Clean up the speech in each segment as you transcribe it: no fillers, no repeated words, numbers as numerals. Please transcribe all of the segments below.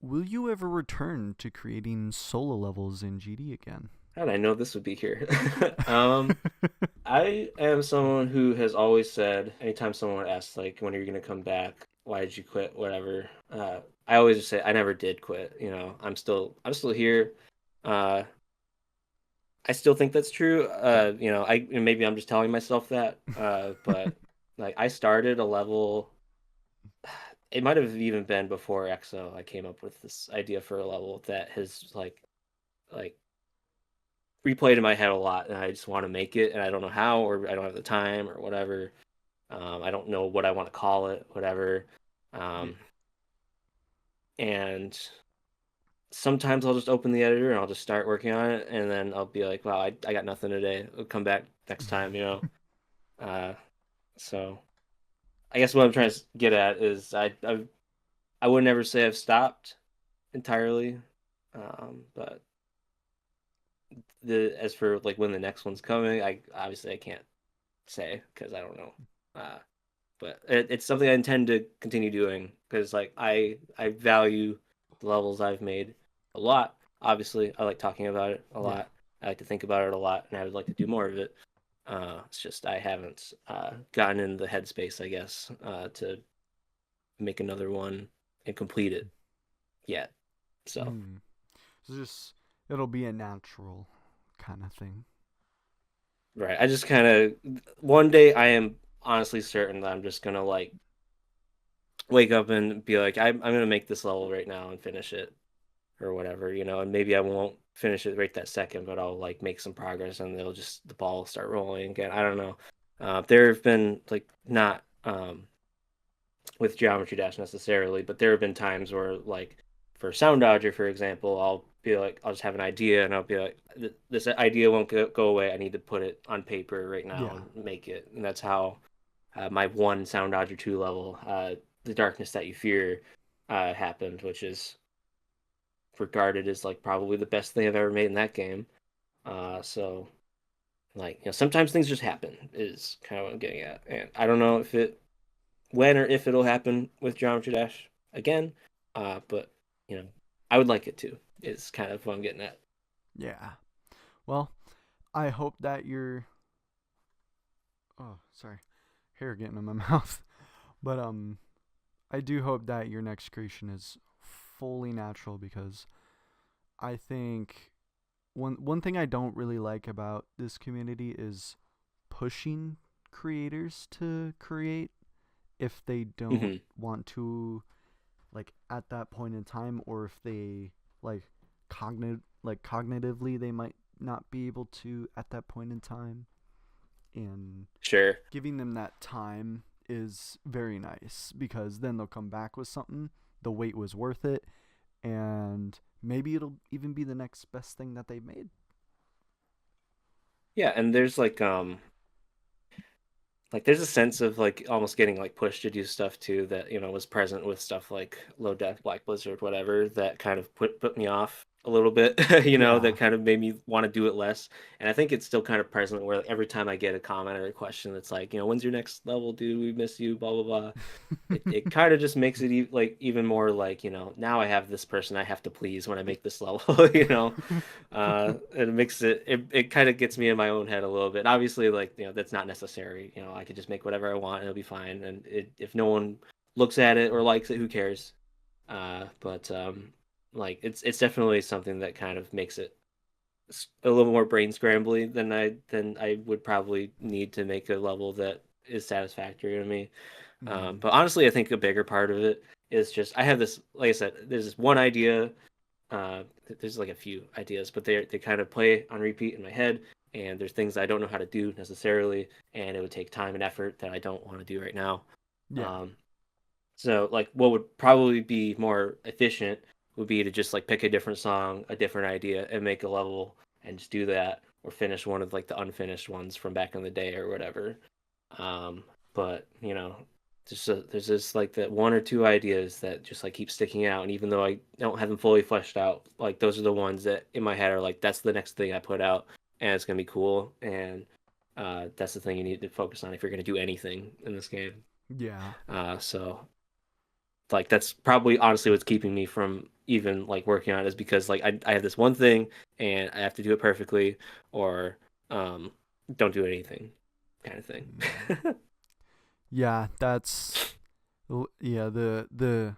Will you ever return to creating solo levels in GD again? How did I know this would be here? Um, I am someone who has always said, anytime someone asks, like, when are you gonna come back? Why did you quit? Whatever. I always just say I never did quit. I'm still here. Uh, I still think that's true. Maybe I'm just telling myself that. But like, I started a level. It might have even been before EXO. I came up with this idea for a level that has like replayed in my head a lot, and I just want to make it, and I don't know how, or I don't have the time, or whatever. I don't know what I want to call it, whatever. Yeah. Um, and sometimes I'll just open the editor and I'll just start working on it, and then I'll be like, "Wow, I got nothing today. I'll come back next time." Uh, so I guess what I'm trying to get at is I would never say I've stopped entirely, but the as for like when the next one's coming, I can't say because I don't know. Uh, but it's something I intend to continue doing because like I value the levels I've made a lot. Obviously, I like talking about it a Yeah. lot. I like to think about it a lot, and I would like to do more of it. It's just I haven't gotten in the headspace, I guess, to make another one and complete it yet. So, Mm. So just it'll be a natural kind of thing. right, I just kind of one day I am honestly certain that I'm just gonna like wake up and be like, I'm gonna make this level right now and finish it or whatever, and maybe I won't finish it right that second, but I'll like make some progress and they'll just the ball will start rolling again. I don't know. There have been like not with Geometry Dash necessarily, but there have been times where like for Sound Dodger, for example, I'll be like I'll just have an idea and I'll be like this idea won't go away. I need to put it on paper right now Yeah. and make it. And that's how my one Sound Dodger 2 level, The Darkness That You Fear, happened, which is regarded as like probably the best thing I've ever made in that game. So like sometimes things just happen is kind of what I'm getting at, and I don't know if it when or if it'll happen with Geometry Dash again. But you know, I would like it to. Is kind of what I'm getting at. Yeah. Well, I hope that you're. Oh, sorry, hair getting in my mouth. But I do hope that your next creation is fully natural because I think one thing I don't really like about this community is pushing creators to create if they don't Hmm. want to, like, at that point in time, or if they like cognitively they might not be able to at that point in time, and Sure. giving them that time is very nice because then they'll come back with something. The wait was worth it, and maybe it'll even be the next best thing that they've made. Yeah, and there's like there's a sense of like almost getting like pushed to do stuff too that was present with stuff like Low Death, Black Blizzard, whatever, that kind of put me off a little bit. That Yeah. kind of made me want to do it less. And I think it's still kind of present where like, every time I get a comment or a question that's like, when's your next level, dude? We miss you, blah blah blah. It kind of just makes it like even more like now I have this person I have to please when I make this level. It makes it kind of gets me in my own head a little bit. Obviously, like that's not necessary. I could just make whatever I want and it'll be fine. And if no one looks at it or likes it, who cares? But like it's definitely something that kind of makes it a little more brain scrambly than I would probably need to make a level that is satisfactory to me. Mm. But honestly, I think a bigger part of it is just I have this, like I said, there's this one idea. There's like a few ideas, but they kind of play on repeat in my head, and there's things I don't know how to do necessarily, and it would take time and effort that I don't want to do right now. Yeah. Um, so like what would probably be more efficient would be to just like pick a different song, a different idea, and make a level and just do that, or finish one of like the unfinished ones from back in the day or whatever. But there's just like that one or two ideas that just like keep sticking out, and even though I don't have them fully fleshed out, like those are the ones that in my head are like that's the next thing I put out, and it's gonna be cool, and that's the thing you need to focus on if you're gonna do anything in this game. Yeah. So Like that's probably honestly what's keeping me from even like working on it is because like I have this one thing and I have to do it perfectly or um don't do anything kind of thing. Mm. Yeah, that's yeah, the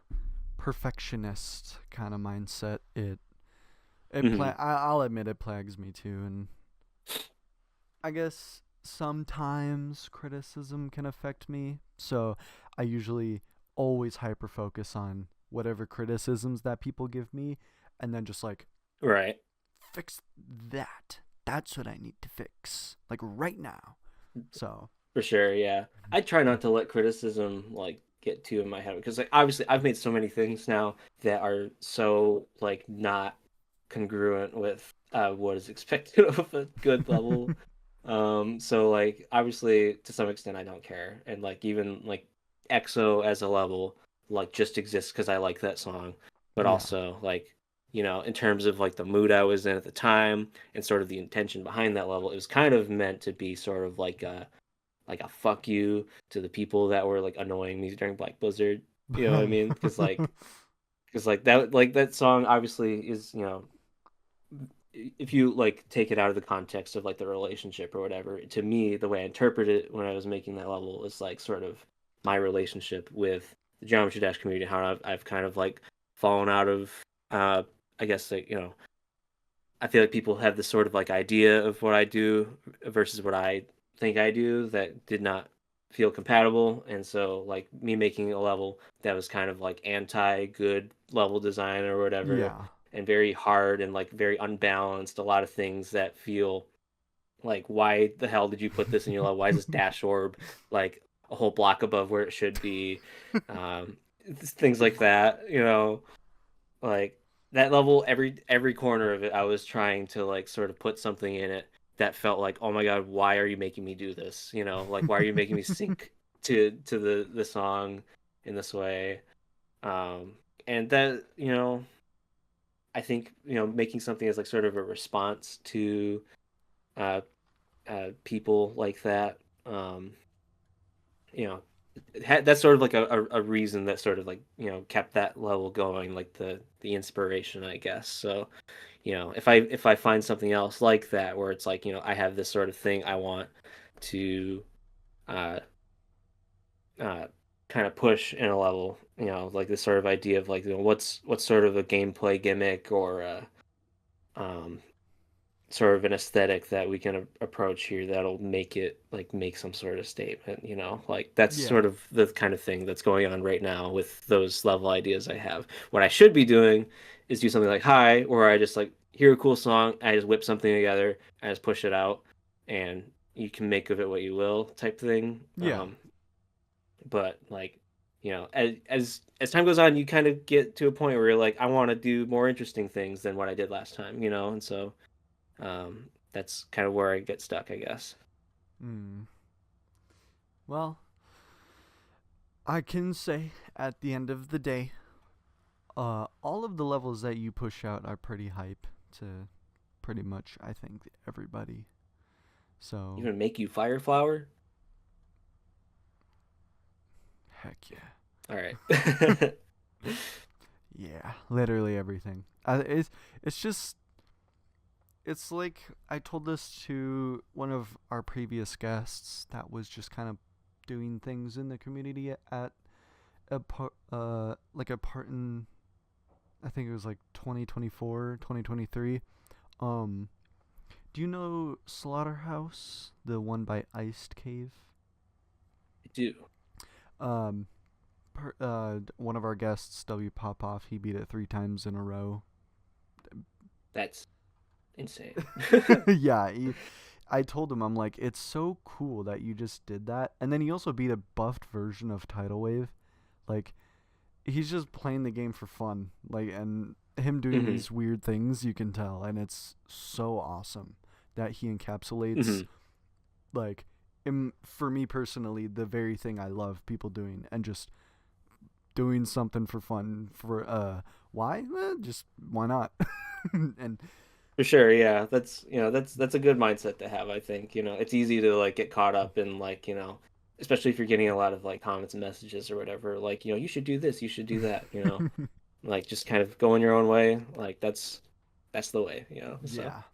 perfectionist kind of mindset. Hmm. I'll admit it plagues me too, and I guess sometimes criticism can affect me. So I usually always hyper focus on whatever criticisms that people give me, and then just like Right. fix that. That's what I need to fix, like right now. So For sure, yeah. I try not to let criticism like get too in my head because like obviously I've made so many things now that are so like not congruent with what is expected of a good level. So like obviously to some extent I don't care. And like even like EXO as a level like just exists because I like that song. But yeah, also like in terms of like the mood I was in at the time and sort of the intention behind that level, it was kind of meant to be sort of like a fuck you to the people that were like annoying me during Black Blizzard. You know what I mean? Because like that song obviously is if you like take it out of the context of like the relationship or whatever, to me the way I interpret it when I was making that level is like sort of my relationship with the Geometry Dash community, how I've kind of like fallen out of uh I guess like I feel like people have this sort of like idea of what I do versus what I think I do that did not feel compatible. And so like me making a level that was kind of like anti good level design or whatever yeah. and very hard and like very unbalanced, a lot of things that feel like why the hell did you put this in your level? Why is this dash orb like a whole block above where it should be? Um, things like that. Like that level, every corner of it I was trying to like sort of put something in it that felt like, oh my god, why are you making me do this, like why are you making me sync to the song in this way. And that I think making something as like sort of a response to uh people like that, you know that's sort of like a reason that sort of like kept that level going, like the inspiration, I guess. So if I find something else like that where it's like I have this sort of thing I want to uh uh kind of push in a level, like this sort of idea of like what's sort of a gameplay gimmick or um sort of an aesthetic that we can approach here that'll make it like make some sort of statement, like that's Yeah, sort of the kind of thing that's going on right now with those level ideas I have. What I should be doing is do something like Hi, where I just like hear a cool song, I just whip something together, I just push it out, and you can make of it what you will type thing. yeah, But like as time goes on, you kind of get to a point where you're like, I want to do more interesting things than what I did last time, and so that's kind of where I get stuck, I guess. mm. Well, I can say at the end of the day, all of the levels that you push out are pretty hype to pretty much, I think, everybody. So, Even make you fire flower. heck yeah. All right. Yeah, literally everything. It's just it's like I told this to one of our previous guests that was just kind of doing things in the community at a part like a part in I think it was like 2024, 2023. Um do you know Slaughterhouse, the one by Iced Cave? I do. Um one of our guests, W Popoff, he beat it 3 times in a row. That's insane. Yeah, I told him, I'm like, it's so cool that you just did that. And then he also beat a buffed version of Tidal Wave. Like, he's just playing the game for fun. Like, and him doing Hmm. these weird things, you can tell. And it's so awesome that he encapsulates, Hmm. like, for me personally, the very thing I love people doing and just doing something for fun. Why? Just why not? And For sure, yeah. That's a good mindset to have, I think. It's easy to like get caught up in like, especially if you're getting a lot of like comments and messages or whatever, like, you should do this, you should do that. Like just kind of going your own way. Like that's the way. So Yeah.